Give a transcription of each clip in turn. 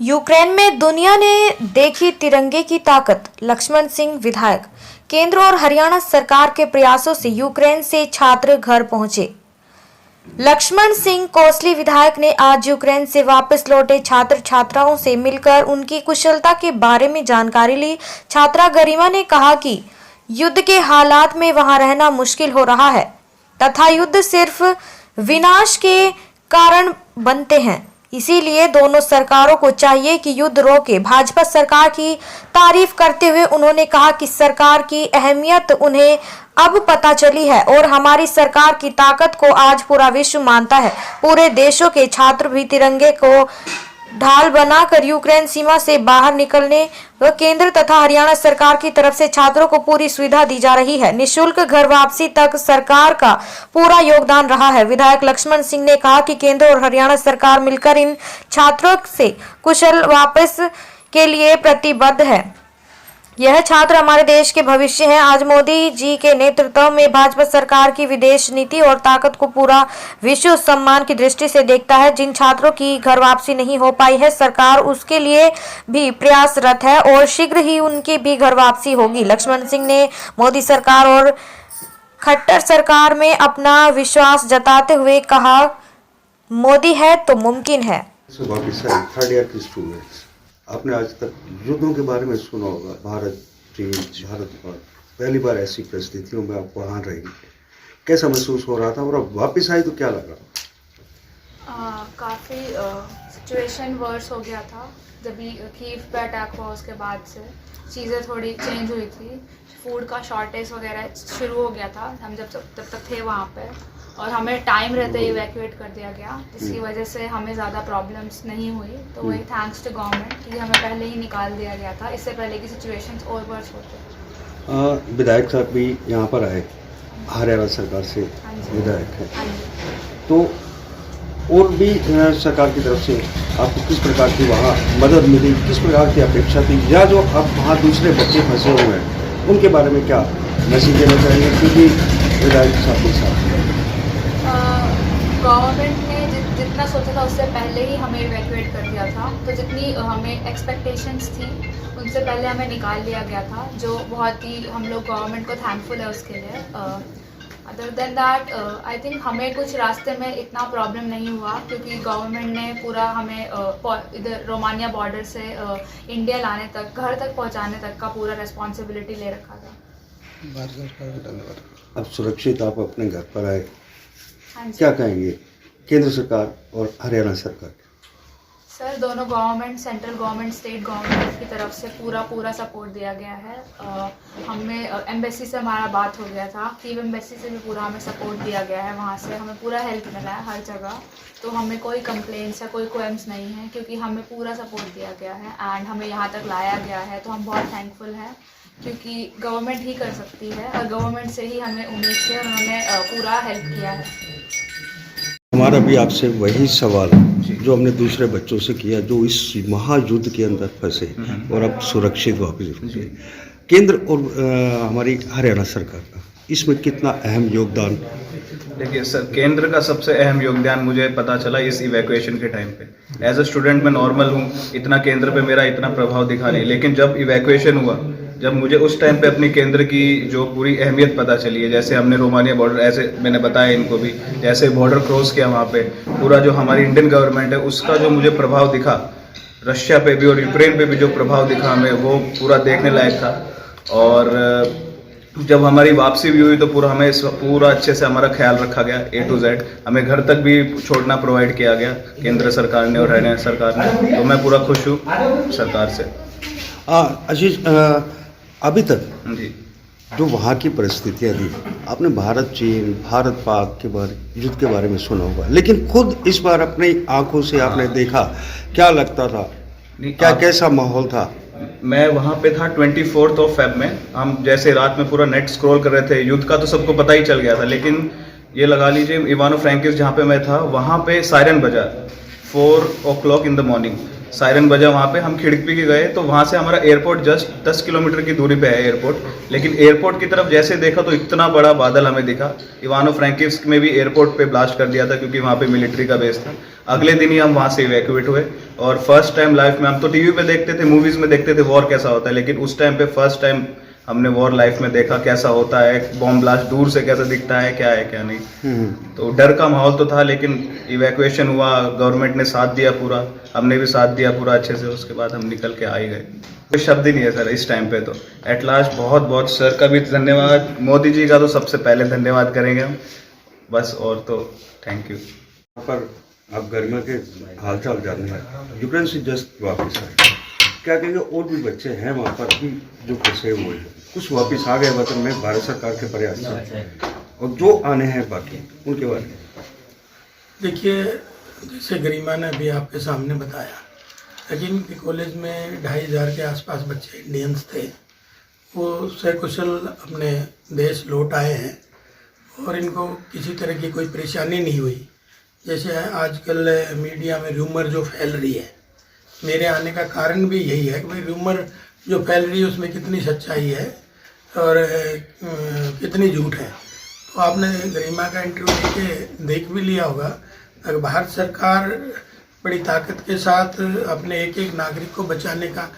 Ukraine में दुनिया ने देखी तिरंगे की ताकत। लक्ष्मण सिंह विधायक। केंद्र और हरियाणा सरकार के प्रयासों से यूक्रेन से छात्र घर पहुंचे। लक्ष्मण सिंह कोसली विधायक ने आज यूक्रेन से वापस लौटे छात्र छात्राओं से मिलकर उनकी कुशलता के बारे में जानकारी ली। छात्रा गरिमा ने कहा कि युद्ध के हालात में वहां रहना मुश्किल हो रहा है तथा युद्ध सिर्फ विनाश के कारण बनते हैं, इसीलिए दोनों सरकारों को चाहिए कि युद्ध रोके। भाजपा सरकार की तारीफ करते हुए उन्होंने कहा कि सरकार की अहमियत उन्हें अब पता चली है और हमारी सरकार की ताकत को आज पूरा विश्व मानता है। पूरे देशों के छात्र भी तिरंगे को ढाल बनाकर यूक्रेन सीमा से बाहर निकलने व केंद्र तथा हरियाणा सरकार की तरफ से छात्रों को पूरी सुविधा दी जा रही है। निःशुल्क घर वापसी तक सरकार का पूरा योगदान रहा है। विधायक लक्ष्मण सिंह ने कहा कि केंद्र और हरियाणा सरकार मिलकर इन छात्रों से कुशल वापस के लिए प्रतिबद्ध है। यह छात्र हमारे देश के भविष्य हैं। आज मोदी जी के नेतृत्व में भाजपा सरकार की विदेश नीति और ताकत को पूरा विश्व सम्मान की दृष्टि से देखता है। जिन छात्रों की घर वापसी नहीं हो पाई है, सरकार उसके लिए भी प्रयासरत है और शीघ्र ही उनकी भी घर वापसी होगी। लक्ष्मण सिंह ने मोदी सरकार और खट्टर सरकार में अपना विश्वास जताते हुए कहा, मोदी है तो मुमकिन है। आपने आज तक युद्धों के बारे में सुना होगा, भारत चीन, भारत पाक। पहली बार ऐसी परिस्थितियों में आप वहाँ रही, कैसा महसूस हो रहा था और अब वापस आई तो क्या लगा? काफ़ी सिचुएशन वर्स हो गया था। जब भी कीव पे अटैक हुआ उसके बाद से चीज़ें थोड़ी चेंज हुई थी। फूड का शॉर्टेज वगैरह शुरू हो गया था हम जब तक थे वहाँ पे, और हमें टाइम रहते ही इवैक्यूएट कर दिया गया, जिसकी वजह से हमें ज़्यादा प्रॉब्लम्स नहीं हुई। तो वही थैंक्स टू गवर्नमेंट कि हमें पहले ही निकाल दिया गया था, इससे पहले की सिचुएशंस और वर्स होते। विधायक साहब भी यहाँ पर आए, हरियाणा सरकार से विधायक है, तो और भी सरकार की तरफ से आपको किस प्रकार की वहाँ मदद मिली, किस प्रकार की अपेक्षा थी, या जो अब वहाँ दूसरे बच्चे फंसे हुए हैं उनके बारे में क्या मैसेज देना चाहिए? क्योंकि विधायक साहब के साथ गवर्नमेंट ने जितना सोचा था उससे पहले ही हमें इवैक्यूएट कर दिया था, तो जितनी हमें एक्सपेक्टेशंस थी उनसे पहले हमें निकाल लिया गया था, जो बहुत ही हम लोग गवर्नमेंट को थैंकफुल है उसके लिए। Other than that I think हमें कुछ रास्ते में इतना प्रॉब्लम नहीं हुआ, क्योंकि गवर्नमेंट ने पूरा हमें इधर रोमानिया बॉर्डर से इंडिया लाने तक, घर तक पहुंचाने तक का पूरा रिस्पॉन्सिबिलिटी ले रखा था। अब सुरक्षित आप अपने घर पर आए, क्या कहेंगे केंद्र सरकार और हरियाणा सरकार? सर, दोनों government, central government, state government की तरफ से पूरा सपोर्ट दिया गया है। हमें एम्बेसी से हमारा बात हो गया था, कीव एम्बेसी से भी पूरा हमें सपोर्ट दिया गया है। वहाँ से हमें पूरा हेल्प मिला है हर जगह, तो हमें कोई कंप्लेंट्स या कोई क्वेम्स नहीं है, क्योंकि हमें पूरा सपोर्ट दिया गया है एंड हमें यहाँ तक लाया गया है। तो हम बहुत थैंकफुल हैं, क्योंकि गवर्नमेंट ही कर सकती है और गवर्नमेंट से ही हमें उम्मीद है, उन्होंने पूरा हेल्प किया है। हमारा भी आपसे वही सवाल जो हमने दूसरे बच्चों से किया, जो इस महायुद्ध के अंदर फंसे और अब सुरक्षित वापस पहुंचे। केंद्र और हमारी हरियाणा सरकार का इसमें कितना अहम योगदान? देखिए सर, केंद्र का सबसे अहम योगदान मुझे पता चला इस इवैक्यूएशन के टाइम पे। एज अ स्टूडेंट मैं नॉर्मल हूँ, इतना केंद्र पे मेरा इतना प्रभाव दिखा नहीं, लेकिन जब इवैक्यूएशन हुआ, जब मुझे उस टाइम पे अपनी केंद्र की जो पूरी अहमियत पता चली है, जैसे हमने रोमानिया बॉर्डर, ऐसे मैंने बताया इनको भी, जैसे बॉर्डर क्रॉस किया वहाँ पे, पूरा जो हमारी इंडियन गवर्नमेंट है उसका जो मुझे प्रभाव दिखा, रशिया पे भी और यूक्रेन पे भी जो प्रभाव दिखा हमें, वो पूरा देखने लायक था। और जब हमारी वापसी भी हुई तो पूरा अच्छे से हमारा ख्याल रखा गया, A to Z। हमें घर तक भी छोड़ना प्रोवाइड किया गया केंद्र सरकार ने और हरियाणा सरकार ने, तो मैं पूरा खुश हूँ सरकार से। आशीष, अभी तक जी जो वहाँ की परिस्थितियाँ थी, आपने भारत चीन, भारत पाक के बारे, युद्ध के बारे में सुना होगा, लेकिन खुद इस बार अपनी आंखों से आपने देखा, क्या लगता था, क्या कैसा माहौल था? मैं वहाँ पे था 24 फ़रवरी में। हम जैसे रात में पूरा नेट स्क्रॉल कर रहे थे, युद्ध का तो सबको पता ही चल गया था, लेकिन ये लगा लीजिए इवानो फ्रैंकिस जहाँ पे मैं था, वहाँ पे सायरन बजा, 4 o'clock in the morning siren बजा वहाँ पे, हम खिड़की के गए तो वहाँ से हमारा एयरपोर्ट जस्ट 10 किलोमीटर की दूरी पे है एयरपोर्ट, लेकिन एयरपोर्ट की तरफ जैसे देखा तो इतना बड़ा बादल हमें दिखा। इवानो फ्रैंकिव्स्क में भी एयरपोर्ट पे ब्लास्ट कर दिया था क्योंकि वहाँ पे मिलिट्री का बेस था। अगले दिन ही हम वहाँ से इवैक्यूएट हुए और फर्स्ट टाइम लाइफ में, हम तो टीवी पे देखते थे, मूवीज में देखते थे वॉर कैसा होता है, लेकिन उस टाइम पे फर्स्ट टाइम हमने वॉर लाइफ में देखा कैसा होता है, बॉम्ब ब्लास्ट दूर से कैसा दिखता है, क्या है क्या नहीं। तो डर का माहौल तो था, लेकिन इवैक्यूएशन हुआ, गवर्नमेंट ने साथ दिया पूरा, हमने भी साथ दिया पूरा अच्छे से, उसके बाद हम निकल के आ ही गए। कोई शब्द ही नहीं है सर इस टाइम पे। तो एट लास्ट बहुत बहुत सर का भी धन्यवाद, मोदी जी का तो सबसे पहले धन्यवाद करेंगे हम, बस, और तो थैंक यू। यहाँ पर आप गर्मियों के हालचाल जानने हैं, यूक्रेन से जस्ट वापस आए, क्या कहेंगे? और भी बच्चे हैं वहाँ पर अभी जो फंसे हुए हैं, कुछ वापस आ गए वतन में भारत सरकार के प्रयास से, और जो आने हैं बाकी उनके बारे में। देखिए, जैसे गरिमा ने अभी आपके सामने बताया, लेकिन कॉलेज में 2500 के आसपास बच्चे इंडियंस थे, वो सकुशल अपने देश लौट आए हैं और इनको किसी तरह की कोई परेशानी नहीं हुई। जैसे आजकल मीडिया में रूमर जो फैल रही है, मेरे आने का कारण भी यही है कि भाई रूमर जो फैल रही है उसमें कितनी सच्चाई है और कितनी झूठ है। तो आपने गरिमा का इंटरव्यू लेके देख भी लिया होगा, अगर भारत सरकार बड़ी ताकत के साथ अपने एक एक नागरिक को बचाने का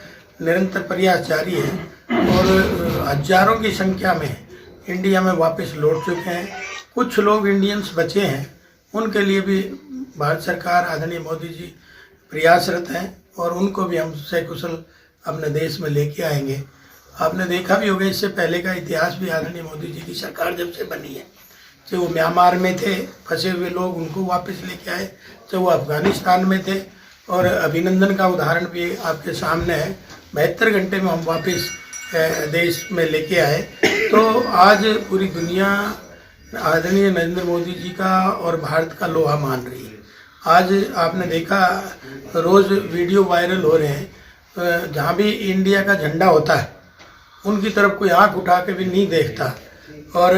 निरंतर प्रयास जारी है और हजारों की संख्या में इंडिया में वापस लौट चुके हैं। कुछ लोग इंडियंस बचे हैं, उनके लिए भी भारत सरकार, आदरणीय मोदी जी प्रयासरत हैं और उनको भी हम सकुशल अपने देश में लेके आएंगे। आपने देखा भी होगा, इससे पहले का इतिहास भी आदरणीय मोदी जी की सरकार जब से बनी है, चाहे वो म्यांमार में थे फंसे हुए लोग, उनको वापस लेके आए, चाहे वो अफगानिस्तान में थे, और अभिनंदन का उदाहरण भी आपके सामने है, 72 घंटे में हम वापस देश में लेके आए। तो आज पूरी दुनिया आदरणीय नरेंद्र मोदी जी का और भारत का लोहा मान रही है। आज आपने देखा रोज़ वीडियो वायरल हो रहे हैं, जहाँ भी इंडिया का झंडा होता है उनकी तरफ कोई आंख उठा के भी नहीं देखता और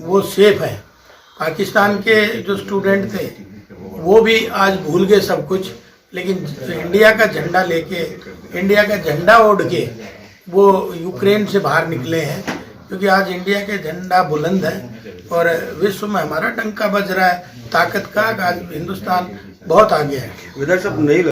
वो सेफ है। पाकिस्तान के जो स्टूडेंट थे वो भी आज भूल गए सब कुछ, लेकिन इंडिया का झंडा लेके, इंडिया का झंडा ओढ़ के वो यूक्रेन से बाहर निकले हैं, क्योंकि आज इंडिया के झंडा बुलंद है और विश्व में हमारा डंका बज रहा है ताकत का। आज हिंदुस्तान बहुत आगे है। विधायक साहब, नहीं